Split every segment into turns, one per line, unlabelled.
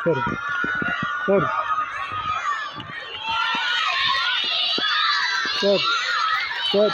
ಸರಿ ಸರಿ ಸರಿ ಸರಿ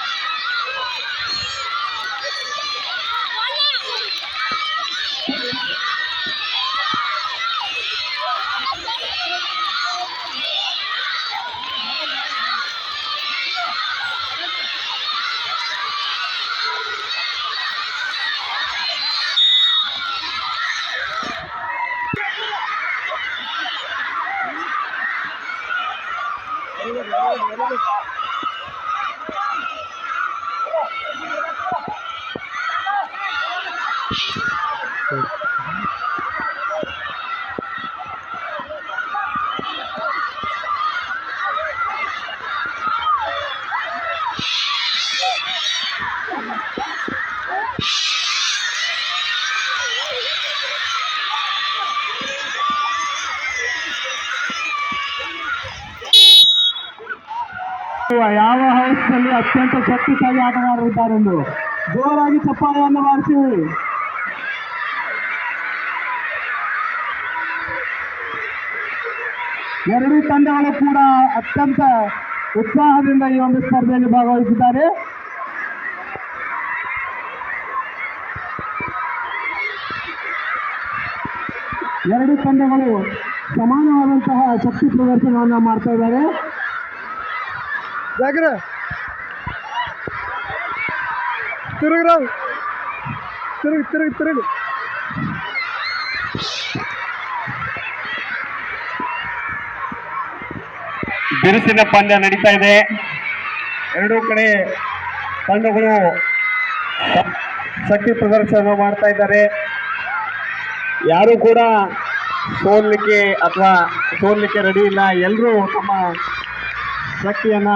ಯಾವ ಹೌಸ್ನಲ್ಲಿ ಅತ್ಯಂತ ಶಕ್ತಿಶಾಲಿ ಆಟಗಾರರಿದ್ದಾರೆಂದು ಜೋರಾಗಿ ಚಪ್ಪಾಳೆಯನ್ನು ಮಾಡಿಸಿ. ಎರಡೂ ತಂಡಗಳು ಕೂಡ ಅತ್ಯಂತ ಉತ್ಸಾಹದಿಂದ ಈ ಒಂದು ಸ್ಪರ್ಧೆಯಲ್ಲಿ ಭಾಗವಹಿಸಿದ್ದಾರೆ. ಎರಡೂ ತಂಡಗಳು ಸಮಾನವಾದಂತಹ ಶಕ್ತಿ ಪ್ರದರ್ಶನವನ್ನು ಮಾಡ್ತಾ ಇದ್ದಾರೆ. ಜಾಗ್ರ ತಿರುಗ್ರಾವ್ ತಿರುಗಿ ಬಿರುಸಿನ ಪಂದ್ಯ ನಡೀತಾ ಇದೆ. ಎರಡೂ ಕಡೆ ತಂಡಗಳು ಶಕ್ತಿ ಪ್ರದರ್ಶನ ಮಾಡ್ತಾ ಇದ್ದಾರೆ. ಯಾರು ಕೂಡ ಸೋಲ್ಲಿಕ್ಕೆ ರೆಡಿ ಇಲ್ಲ. ಎಲ್ಲರೂ ತಮ್ಮ ಶಕ್ತಿಯನ್ನ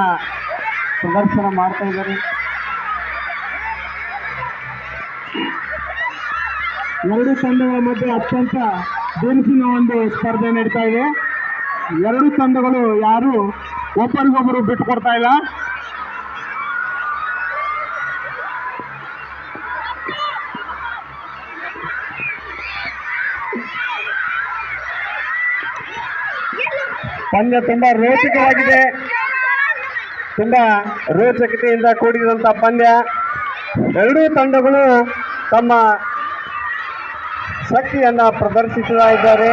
ಪ್ರದರ್ಶನ ಮಾಡ್ತಾ ಇದ್ದಾರೆ. ಎರಡು ತಂಡಗಳ ಮಧ್ಯೆ ಅತ್ಯಂತ ಬಿರುಸಿನ ಒಂದು ಸ್ಪರ್ಧೆ ನಡೀತಾ ಇದೆ. ಎರಡು ತಂಡಗಳು ಯಾರು ಒಬ್ಬರಿಗೊಬ್ಬರು ಬಿಟ್ಟುಕೊಡ್ತಾ ಇಲ್ಲ. ಪಂದ್ಯ ತುಂಬಾ ರೋಚಕವಾಗಿದೆ. ತುಂಬಾ ರೋಚಕತೆಯಿಂದ ಕೂಡಿದಂತಹ ಪಂದ್ಯ. ಎರಡೂ ತಂಡಗಳು ತಮ್ಮ ಶಕ್ತಿಯನ್ನ ಪ್ರದರ್ಶಿಸ್ತಾ ಇದ್ದಾರೆ.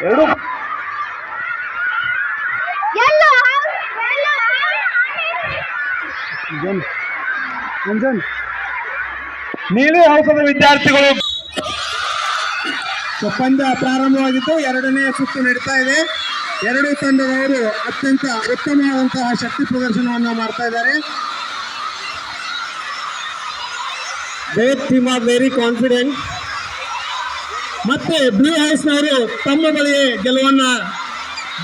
ಎರಡು ನೀಲಿ ಹೌಸದ ವಿದ್ಯಾರ್ಥಿಗಳು ಪಂದ್ಯ ಪ್ರಾರಂಭವಾಗಿದ್ದು ಎರಡನೇ ಸುತ್ತು ನಡೀತಾ ಇದೆ. ಎರಡೂ ತಂಡದವರು ಅತ್ಯಂತ ಉತ್ತಮವಾದಂತಹ ಶಕ್ತಿ ಪ್ರದರ್ಶನವನ್ನು ಮಾಡ್ತಾ ಇದ್ದಾರೆ. Both team are very confident. ಮತ್ತೆ ಬ್ಲೂ ಹೌಸ್ನವರು ತಮ್ಮ ಬಳಿಯೇ ಗೆಲುವನ್ನ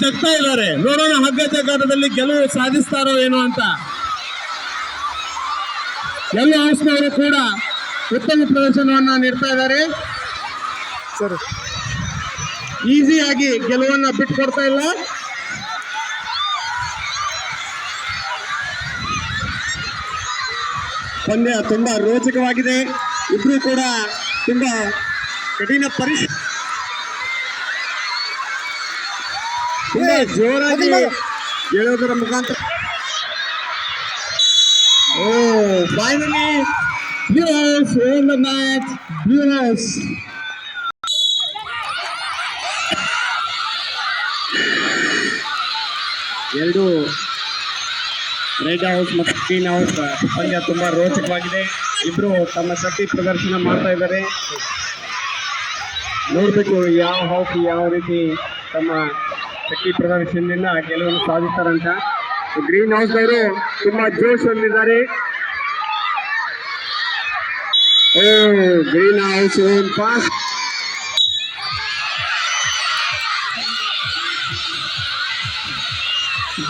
ಜಗ್ತಾ ಇದ್ದಾರೆ. ನೋಡೋಣ ಹಗ್ಗ ಜಗ್ಗಾಟದಲ್ಲಿ ಗೆಲುವು ಸಾಧಿಸ್ತಾರೋ ಏನೋ ಅಂತ. ಎಲ್ಲ ಹೌಸ್ನವರು ಕೂಡ ಉತ್ತಮ ಪ್ರದರ್ಶನವನ್ನ ನೀಡ್ತಾ ಇದ್ದಾರೆ. ಸರ್ ಈಸಿಯಾಗಿ ಗೆಲುವನ್ನ ಬಿಟ್ಟುಕೊಡ್ತಾ ಇಲ್ಲ. ಪಂದ್ಯ ತುಂಬಾ ರೋಚಕವಾಗಿದೆ. ಇಬ್ರು ಕೂಡ ತುಂಬಾ ಕಠಿಣ ತುಂಬಾ ಜೋರಾಗಿ ಹೇಳೋದರ ಮುಖಾಂತರ finally Blue House won the match. Blue House. ಎರಡು ರೆಡ್ ಹೌಸ್ ಮತ್ತು ಗ್ರೀನ್ ಹೌಸ್ ಪಂದ್ಯ ತುಂಬಾ ರೋಚಕವಾಗಿದೆ. ಇಬ್ರು ತಮ್ಮ ಶಕ್ತಿ ಪ್ರದರ್ಶನ ಮಾಡ್ತಾ ಇದ್ದಾರೆ. ನೋಡ್ಬೇಕು ಯಾವ ಹೌಸ್ ಯಾವ ರೀತಿ ತಮ್ಮ ಶಕ್ತಿ ಪ್ರದರ್ಶನದಿಂದ ಗೆಲುವನ್ನು ಸಾಧಿಸ್ತಾರಂತ. ಗ್ರೀನ್ ಹೌಸ್ ಅವರು ತುಂಬಾ ಜೋಶ್ ಹೊಂದಿದ್ದಾರೆ. Green house pass.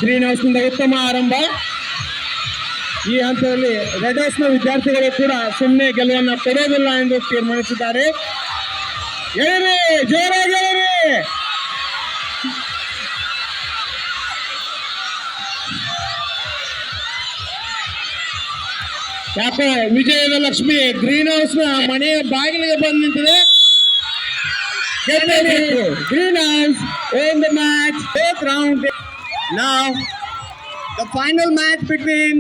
ಗ್ರೀನ್ ಹೌಸ್ನಿಂದ ಉತ್ತಮ ಆರಂಭ. ಈ ಹಂತದಲ್ಲಿ ರೆಡ್ ಹೌಸ್ನ ವಿದ್ಯಾರ್ಥಿಗಳು ಕೂಡ ಸುಮ್ಮನೆ ಗೆಲುವನ್ನು ಕೊಡೋದಿಲ್ಲ ಎಂದು ತೀರ್ಮಾನಿಸಿದ್ದಾರೆ. ಹೇಳಿರಿ, ಜೋರಾಗಿ ಹೇಳಿರಿ. ಯಾಕೋ ವಿಜಯದ ಲಕ್ಷ್ಮಿ ಗ್ರೀನ್ ಹೌಸ್ನ ಮನೆಯ ಬಾಗಿಲಿಗೆ ಬಂದು ನಿಂತಿದೆ. Green House won the match. Fourth round. Now the final match between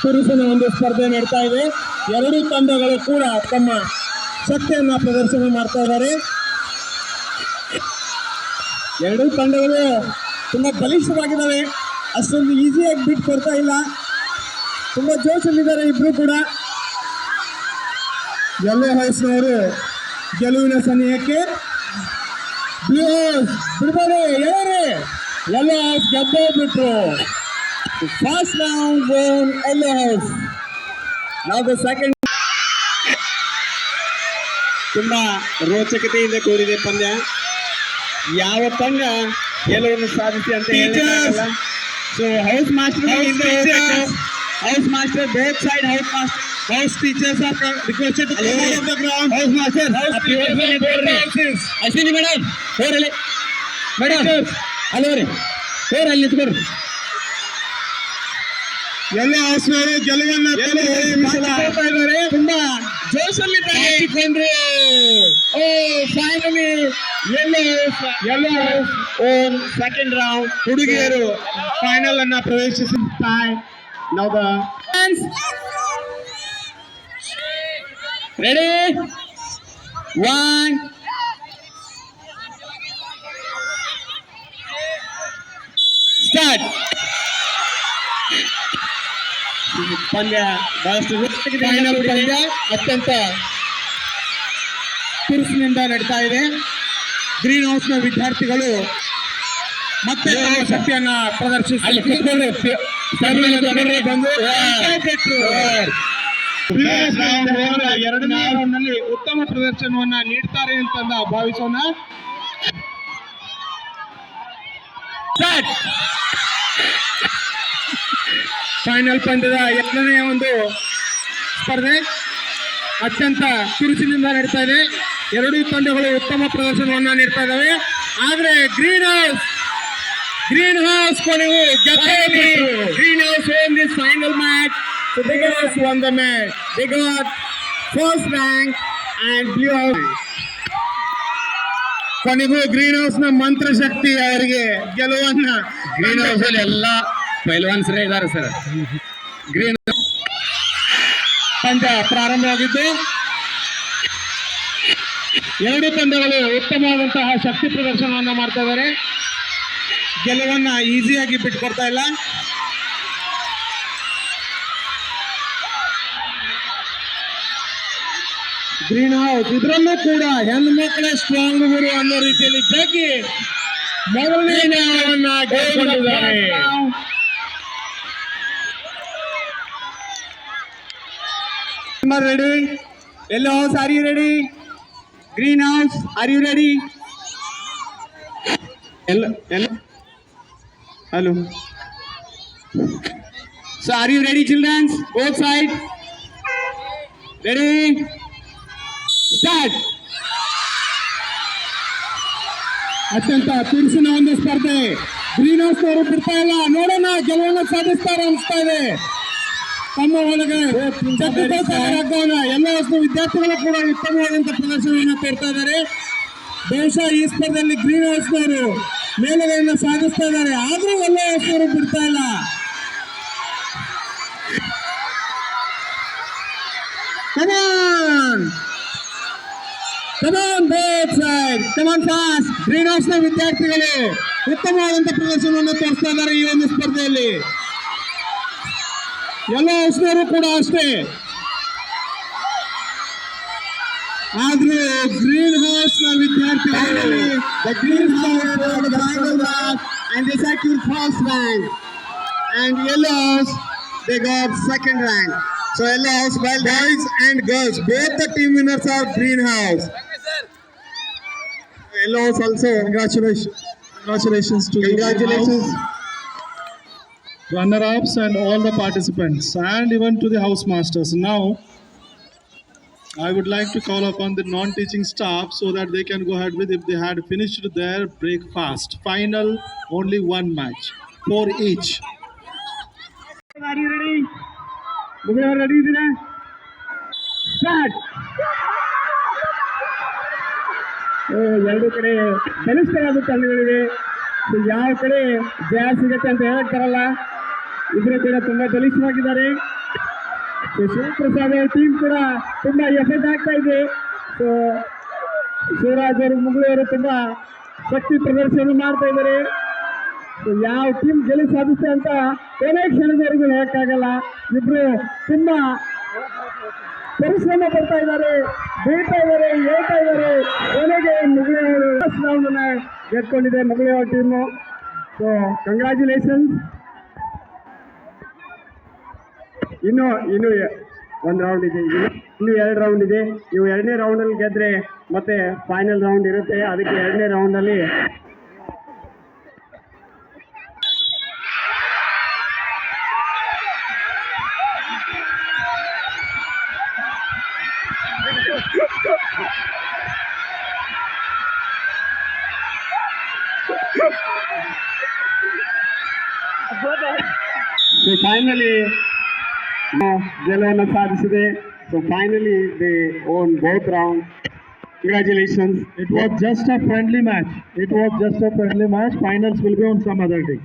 ಪುರುಷನ ಒಂದು ಸ್ಪರ್ಧೆ ನಡೀತಾ ಇದೆ. ಎರಡೂ ತಂಡಗಳು ಕೂಡ ತಮ್ಮ ಶಕ್ತಿಯನ್ನ ಪ್ರದರ್ಶನ ಮಾಡ್ತಾ ಇದ್ದಾರೆ. ಎರಡೂ ತಂಡಗಳು ತುಂಬಾ ಬಲಿಷ್ಠವಾಗಿದ್ದಾವೆ. ಅಷ್ಟೊಂದು ಈಸಿಯಾಗಿ ಬಿಟ್ಟು ಕೊಡ್ತಾ ಇಲ್ಲ. ತುಂಬಾ ಜೋಶಲ್ಲಿದ್ದಾರೆ ಇಬ್ರು ಕೂಡ. ಯೆಲ್ಲೋ ಹೌಸ್ನವರು ಗೆಲುವಿನ ಸನಿಹಕ್ಕೆ. ಬ್ಲೂ ಹೌಸ್ ಬಿಡ್ಬೇಡಿ, ಯೆಲ್ಲೋ ಹೌಸ್ ಗೆದ್ದೇ ಬಿಟ್ರು. First round won yellow house. Now the second. ತುಂಬಾ ರೋಚಕತೆಯಿಂದ ಕೂಡಿದೆ ಪಂದ್ಯ. ಯಾವ ತಂಡ ಗೆಲುವನ್ನು ಸಾಧಿಸಿ ಅಂತ ಹೇಳಲ್ಲ. So house master house master both side house teachers are requested to come out of the ground. House master Ashwini madam ಹೋರಲಿ ಮೇಡಮ್ ಅಲ್ಲೋರಿ ಹೋರಲ್ಲಿ ನಿಂತ್ಕೊಡ್ರಿ. ಎಲ್ಲ ಹೌಸ್ನವರು ಗೆಲುವನ್ನ ಇದ್ದಾರೆ. ತುಂಬಾ ಜೋಶಲ್ಲಿದ್ದಾರೆ. Finally yellow house won second round. ಹುಡುಗಿಯರು ಫೈನಲ್ ಅನ್ನ ಪ್ರವೇಶಿಸುತ್ತಾರೆ. Now the fans ready 1 start. ಪಂದ್ಯ ಬಹಳಷ್ಟು ಫೈನಲ್ ಪಂದ್ಯ ಅತ್ಯಂತ ತುರುಸಿನಿಂದ ನಡೀತಾ ಇದೆ. ಗ್ರೀನ್ ಹೌಸ್ ನ ವಿದ್ಯಾರ್ಥಿಗಳು ಮತ್ತೆ ಶಕ್ತಿಯನ್ನ ಪ್ರದರ್ಶಿಸಿ ಎರಡನೇ ರೌಂಡ್ ನಲ್ಲಿ ಉತ್ತಮ ಪ್ರದರ್ಶನವನ್ನ ನೀಡ್ತಾರೆ ಅಂತ ಭಾವಿಸೋಣ. ಫೈನಲ್ ಪಂದ್ಯದ ಎರಡನೇ ಒಂದು ಸ್ಪರ್ಧೆ ಅತ್ಯಂತ ಚುರುಚಿನಿಂದ ನಡೀತಾ ಇದೆ. ಎರಡೂ ತಂಡಗಳು ಉತ್ತಮ ಪ್ರದರ್ಶನವನ್ನ ನೀಡ್ತಾ ಇದ್ದಾವೆ. ಆದ್ರೆ ಗ್ರೀನ್ ಹೌಸ್ ಕೊನೆಗೂ green house won this final match. So they won the match. They got first rank and blue house. ಕೊನೆಗೂ ಗ್ರೀನ್ ಹೌಸ್ ನ ಮಂತ್ರ ಶಕ್ತಿ ಅವರಿಗೆ ಗೆಲುವನ್ನ. ಗ್ರೀನ್ ಹೌಸ್ ಅಲ್ಲಿ ಎಲ್ಲ ಪೈಲ್ವಾನ್ಸರೇ ಇದ್ದಾರೆ ಸರ್. ಗ್ರೀನ್ ಪಂದ್ಯ ಪ್ರಾರಂಭವಾಗಿದ್ದು ಎರಡು ತಂಡಗಳು ಉತ್ತಮವಾದಂತಹ ಶಕ್ತಿ ಪ್ರದರ್ಶನವನ್ನ ಮಾಡ್ತಾ ಇದ್ದಾರೆ. ಗೆಲುವನ್ನ ಈಸಿಯಾಗಿ ಬಿಟ್ಕೊಡ್ತಾ ಇಲ್ಲ. ಗ್ರೀನ್ ಹೌಸ್ ಇದ್ರಲ್ಲೂ ಕೂಡ ಹೆಣ್ಮಕ್ಳೇ ಸ್ಟ್ರಾಂಗ್ ಗುರು ಅನ್ನೋ ರೀತಿಯಲ್ಲಿ ಜಗ್ಗಿ ಮೊದಲನೇ ನ್ಯಾಯವನ್ನ ಗೆದ್ದುಕೊಂಡಿದ್ದಾರೆ. Ready? Yellow house, are you ready? Green house, are you ready? Hello. So are you ready, children? Both sides. Ready? Start. ಅತ್ಯಂತ ತುರುಸಿನ ಒಂದು ಸ್ಪರ್ಧೆ. ಗ್ರೀನ್ ಹೌಸ್ ಅವರು ಬಿಡ್ತಾ ಇಲ್ಲ. ನೋಡೋಣ ಗೆಲುವನ್ನು ಸಾಧಿಸ್ತಾರೆ ಅನಿಸ್ತಾ ಇದೆ. ತಮ್ಮ ಒಳಗೆ ಎಲ್ಲ ವಿದ್ಯಾರ್ಥಿಗಳು ಕೂಡ ಉತ್ತಮವಾದಂತಹ ಪ್ರದರ್ಶನವನ್ನು ತೋರ್ತಾ ಇದ್ದಾರೆ. ದೇಶ ಈ ಸ್ಪರ್ಧೆಯಲ್ಲಿ ಗ್ರೀನ್ ಹೌಸ್ನವರು ಮೇಲುಗೈಯನ್ನು ಸಾಧಿಸ್ತಾ ಇದ್ದಾರೆ. ಆದ್ರೂ ಎಲ್ಲ ಹೌಸ್ನವರು ಬಿಡ್ತಾ ಇಲ್ಲ. ಗ್ರೀನ್ ಹೌಸ್ ನ ವಿದ್ಯಾರ್ಥಿಗಳು ಉತ್ತಮವಾದಂತಹ ಪ್ರದರ್ಶನವನ್ನು ತೋರಿಸ್ತಾ ಇದ್ದಾರೆ ಈ ಒಂದು ಸ್ಪರ್ಧೆಯಲ್ಲಿ. ಎಲ್ಲ ಹೌಸ್ನವರು ಕೂಡ ಅಷ್ಟೇ. ಆದ್ರೂ ಗ್ರೀನ್ ಹೌಸ್ ನ ವಿದ್ಯಾರ್ಥಿಗಳು and they secured first rank, and yellow house they got second rank. So yellow house, well, boys and girls, both the team winners are green house. Yellow house also congratulations to congratulations runner-ups and all the participants, and even to the house masters. Now I would like to call upon the non-teaching staff so that they can go ahead with if they had finished their breakfast. Final, only one match, 4 each. Are you ready? You are ready, Start. ಎರಡು ಕಡೆ ಬಲಿಷ್ಠವಾದ ತಂಡಗಳಿವೆ. So, ಯಾವ ಕಡೆ ಜಯ ಸಿಗತ್ತೆ ಅಂತ ಹೇಳ್ತಾರಲ್ಲ, ಇಬ್ರು ಕೂಡ ತುಂಬಾ ಬಲಿಷ್ಠವಾಗಿದ್ದಾರೆ. ಸೊ ಶಿವಪ್ರಸಾದ್ ಅವ್ರ ಟೀಮ್ ಕೂಡ ತುಂಬಾ ಎಫರ್ಟ್ ಆಗ್ತಾ ಇದೆ. ಸೊ ಶಿವರಾಜ್ ಅವರು ಮುಗುಳವರು ತುಂಬಾ ಶಕ್ತಿ ಪ್ರದರ್ಶನ ಮಾಡ್ತಾ ಇದ್ದಾರೆ. ಯಾವ ಟೀಮ್ ಗೆಲುವು ಸಾಧಿಸುತ್ತೆ ಅಂತ ಕೊನೆ ಕ್ಷಣದವರೆಗೂ ಹೇಳಕ್ಕಾಗಲ್ಲ. ಇಬ್ರು ತುಂಬಾ ಪರಿಶ್ರಮ ಪಡ್ತಾ ಇದ್ದಾರೆ, ಬೀಳ್ತಾ ಇದ್ದಾರೆ, ಹೇಳ್ತಾ ಇದ್ದಾರೆ. ಕೊನೆಗೆ ಮುಗುಳವರು ರೌಂಡ್ ಅನ್ನ ಗೆದ್ಕೊಂಡಿದೆ ಮುಗುಳವರ ಟೀಮು. So congratulations. ಇನ್ನು ಒಂದು ರೌಂಡ್ ಇದೆ, ಇನ್ನು 2 ರೌಂಡ್ ಇದೆ. ನೀವು 2ನೇ ರೌಂಡಲ್ಲಿ ಗೆದ್ರೆ ಮತ್ತೆ ಫೈನಲ್ ರೌಂಡ್ ಇರುತ್ತೆ. ಅದಕ್ಕೆ 2ನೇ ರೌಂಡಲ್ಲಿ ಫೈನಲಿ ಗೆಲುವನ್ನು ಸಾಧಿಸಿದೆ. So finally they own both round. Congratulations.
It was just a friendly match. Finals will be on some other day.